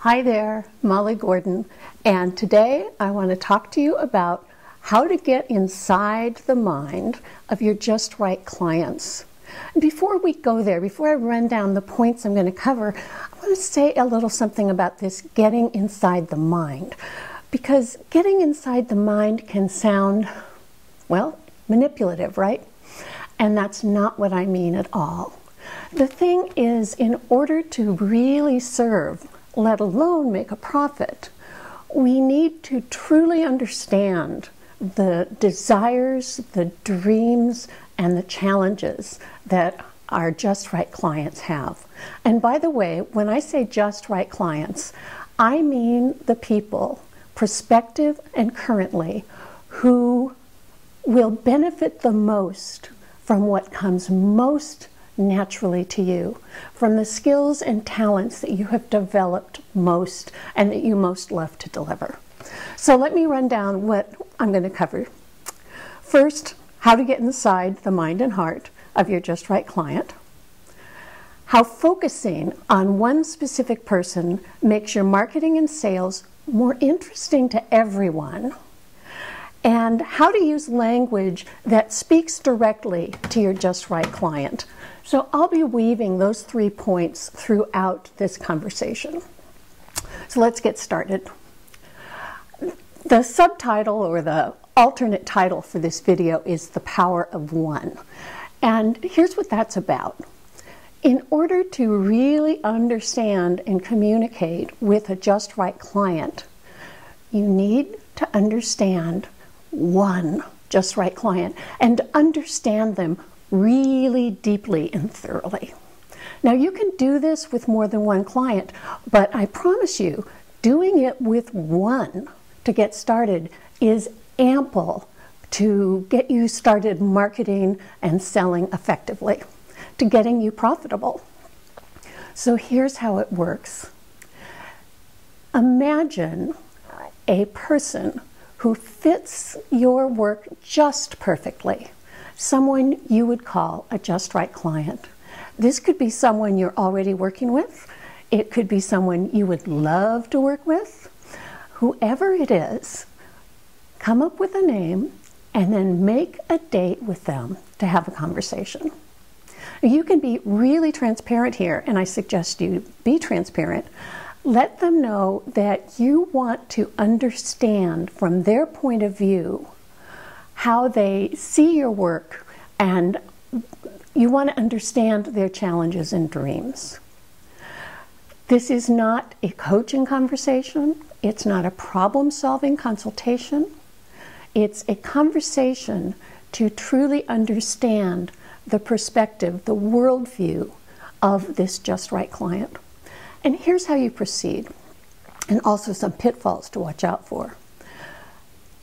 Hi there, Molly Gordon, and today I want to talk to you about how to get inside the mind of your just right clients. Before we go there, before I run down the points I'm going to cover, I want to say a little something about this getting inside the mind. Because getting inside the mind can sound, well, manipulative, right? And that's not what I mean at all. The thing is, in order to really serve, let alone make a profit, we need to truly understand the desires, the dreams, and the challenges that our just right clients have. And by the way, when I say just right clients, I mean the people, prospective and currently, who will benefit the most from what comes most naturally to you, from the skills and talents that you have developed most and that you most love to deliver. So let me run down what I'm going to cover. First, how to get inside the mind and heart of your just right client. How focusing on one specific person makes your marketing and sales more interesting to everyone. And how to use language that speaks directly to your just right client. So I'll be weaving those 3 points throughout this conversation. So let's get started. The subtitle or the alternate title for this video is The Power of One. And here's what that's about. In order to really understand and communicate with a just right client, you need to understand one just right client and understand them really deeply and thoroughly. Now, you can do this with more than one client, but I promise you, doing it with one to get started is ample to get you started marketing and selling effectively, to getting you profitable. So here's how it works. Imagine a person who fits your work just perfectly, someone you would call a just right client. This could be someone you're already working with. It could be someone you would love to work with. Whoever it is, come up with a name and then make a date with them to have a conversation. You can be really transparent here, and I suggest you be transparent. Let them know that you want to understand from their point of view how they see your work, and you want to understand their challenges and dreams. This is not a coaching conversation. It's not a problem-solving consultation. It's a conversation to truly understand the perspective, the worldview of this just right client. And here's how you proceed, and also some pitfalls to watch out for.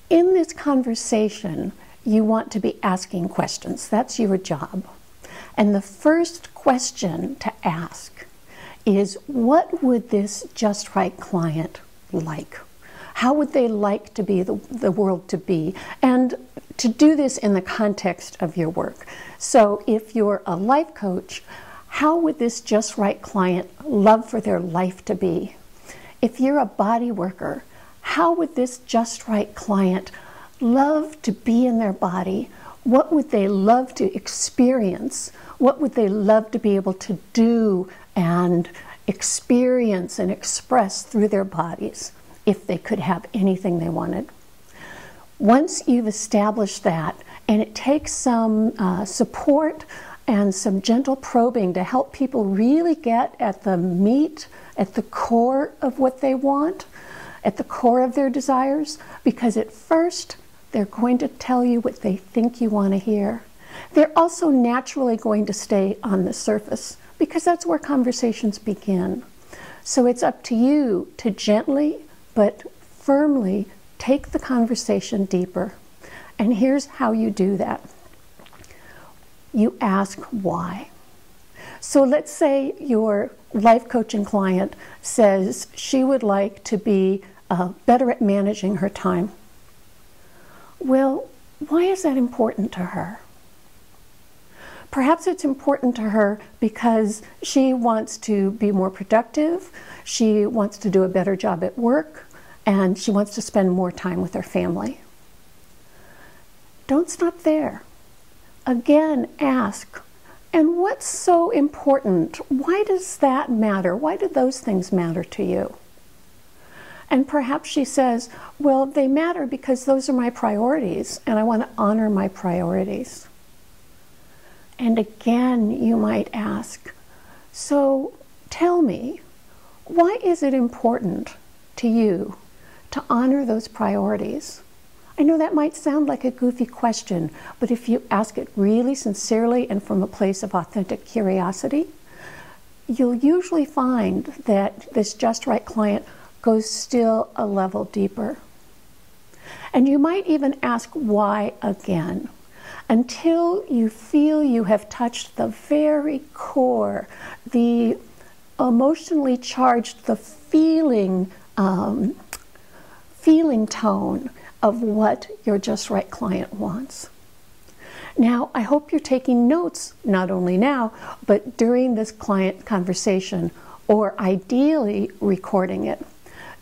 In this conversation, you want to be asking questions. That's your job. And the first question to ask is, what would this just right client like? How would they like to be the world to be? And to do this in the context of your work. So if you're a life coach, how would this just right client love for their life to be? If you're a body worker, how would this just right client love to be in their body? What would they love to experience? What would they love to be able to do and experience and express through their bodies if they could have anything they wanted? Once you've established that, and it takes some support and some gentle probing to help people really get at the meat, at the core of what they want, at the core of their desires, because at first they're going to tell you what they think you want to hear. They're also naturally going to stay on the surface because that's where conversations begin. So it's up to you to gently but firmly take the conversation deeper. And here's how you do that. You ask why. So let's say your life coaching client says she would like to be better at managing her time. Well, why is that important to her? Perhaps it's important to her because she wants to be more productive, she wants to do a better job at work, and she wants to spend more time with her family. Don't stop there. Again, ask, and what's so important? Why does that matter? Why do those things matter to you? And perhaps she says, well, they matter because those are my priorities, and I want to honor my priorities. And again, you might ask, so tell me, why is it important to you to honor those priorities? I know that might sound like a goofy question, but if you ask it really sincerely and from a place of authentic curiosity, you'll usually find that this just right client goes still a level deeper. And you might even ask why again, until you feel you have touched the very core, the emotionally charged, the feeling tone of what your just right client wants. Now, I hope you're taking notes, not only now, but during this client conversation, or ideally recording it,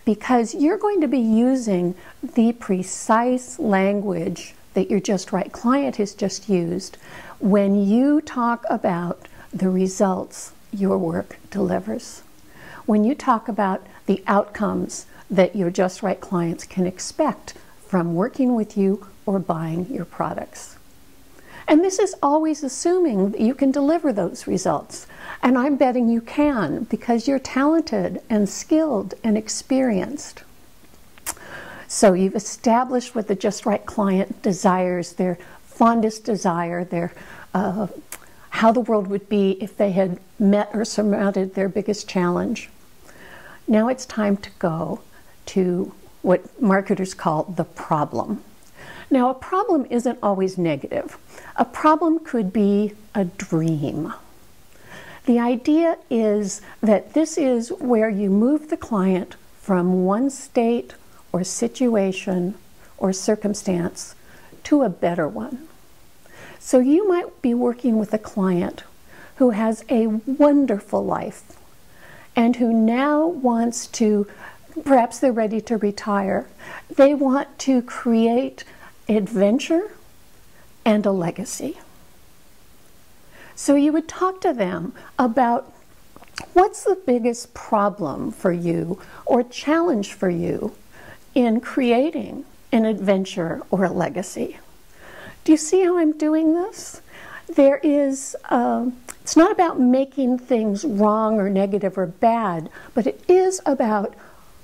because you're going to be using the precise language that your just right client has just used when you talk about the results your work delivers. When you talk about the outcomes that your just right clients can expect from working with you or buying your products. And this is always assuming that you can deliver those results. And I'm betting you can, because you're talented and skilled and experienced. So you've established what the just right client desires, their fondest desire, their how the world would be if they had met or surmounted their biggest challenge. Now it's time to go to what marketers call the problem. Now, a problem isn't always negative. A problem could be a dream. The idea is that this is where you move the client from one state or situation or circumstance to a better one. So you might be working with a client who has a wonderful life and who now wants to, perhaps they're ready to retire, they want to create adventure and a legacy. So you would talk to them about what's the biggest problem for you or challenge for you in creating an adventure or a legacy. Do you see how I'm doing this? There is, it's not about making things wrong or negative or bad, but it is about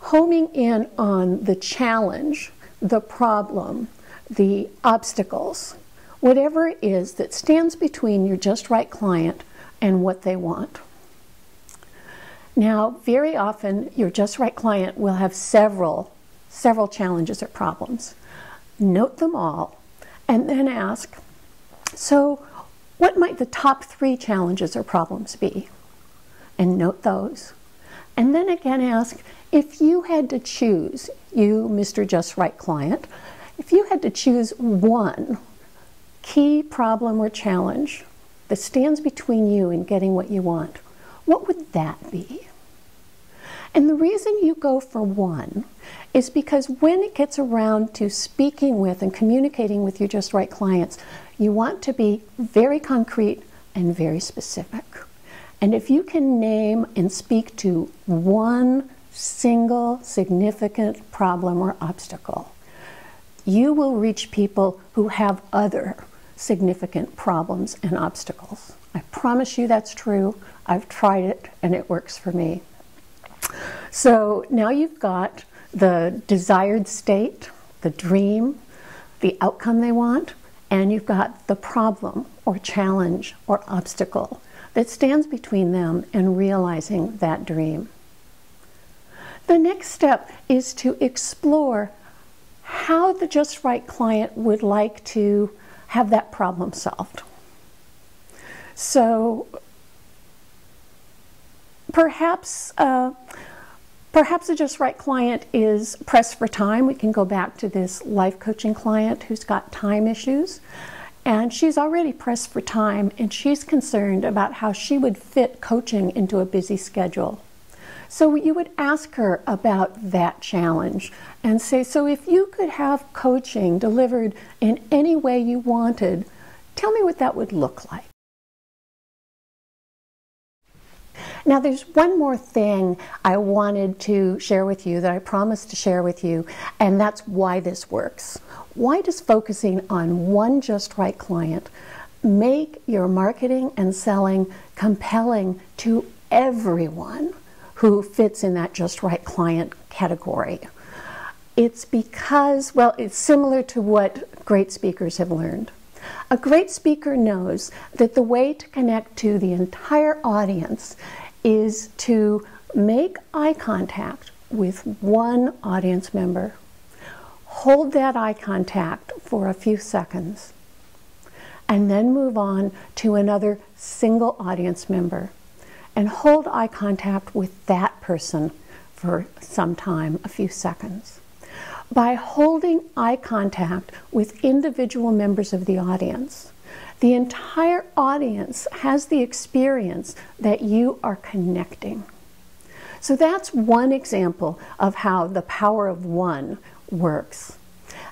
homing in on the challenge, the problem, the obstacles, whatever it is that stands between your just right client and what they want. Now, very often, your just right client will have several challenges or problems. Note them all, and then ask, so what might the top 3 challenges or problems be? And note those. And then again ask, if you had to choose, you, Mr. Just Right client, if you had to choose one key problem or challenge that stands between you and getting what you want, what would that be? And the reason you go for one is because when it gets around to speaking with and communicating with your just right clients, you want to be very concrete and very specific. And if you can name and speak to one single significant problem or obstacle, you will reach people who have other significant problems and obstacles. I promise you that's true. I've tried it and it works for me. So now you've got the desired state, the dream, the outcome they want, and you've got the problem or challenge or obstacle that stands between them and realizing that dream. The next step is to explore how the just right client would like to have that problem solved. So perhaps the just right client is pressed for time. We can go back to this life coaching client who's got time issues. And she's already pressed for time, and she's concerned about how she would fit coaching into a busy schedule. So you would ask her about that challenge and say, so if you could have coaching delivered in any way you wanted, tell me what that would look like. Now there's one more thing I wanted to share with you that I promised to share with you, and that's why this works. Why does focusing on one just right client make your marketing and selling compelling to everyone who fits in that just right client category? It's because, well, it's similar to what great speakers have learned. A great speaker knows that the way to connect to the entire audience is to make eye contact with one audience member. Hold that eye contact for a few seconds, and then move on to another single audience member and hold eye contact with that person for some time, a few seconds. By holding eye contact with individual members of the audience, the entire audience has the experience that you are connecting. So that's one example of how the power of one works.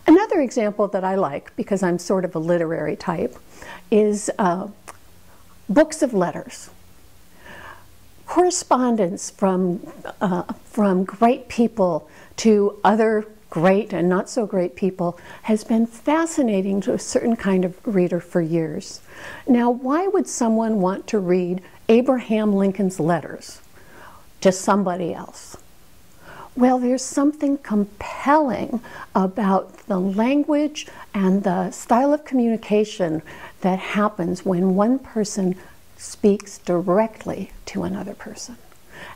Another example that I like, because I'm sort of a literary type, is books of letters. Correspondence from great people to other great and not so great people has been fascinating to a certain kind of reader for years. Now, why would someone want to read Abraham Lincoln's letters to somebody else? Well, there's something compelling about the language and the style of communication that happens when one person speaks directly to another person.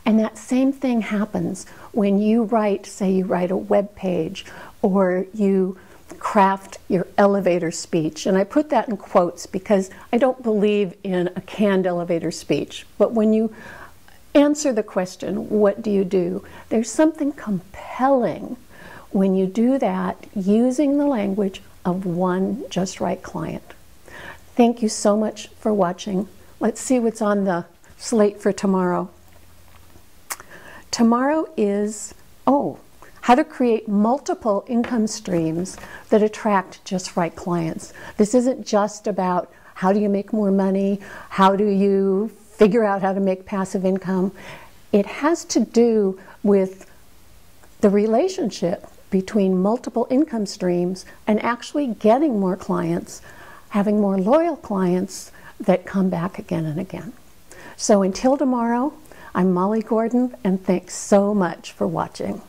And that same thing happens when you write, say you write a web page, or you craft your elevator speech. And I put that in quotes because I don't believe in a canned elevator speech. But when you answer the question, what do you do? There's something compelling when you do that using the language of one just right client. Thank you so much for watching. Let's see what's on the slate for tomorrow. Tomorrow is, how to create multiple income streams that attract just right clients. This isn't just about how do you make more money, how do you figure out how to make passive income. It has to do with the relationship between multiple income streams and actually getting more clients, having more loyal clients that come back again and again. So until tomorrow, I'm Molly Gordon, and thanks so much for watching.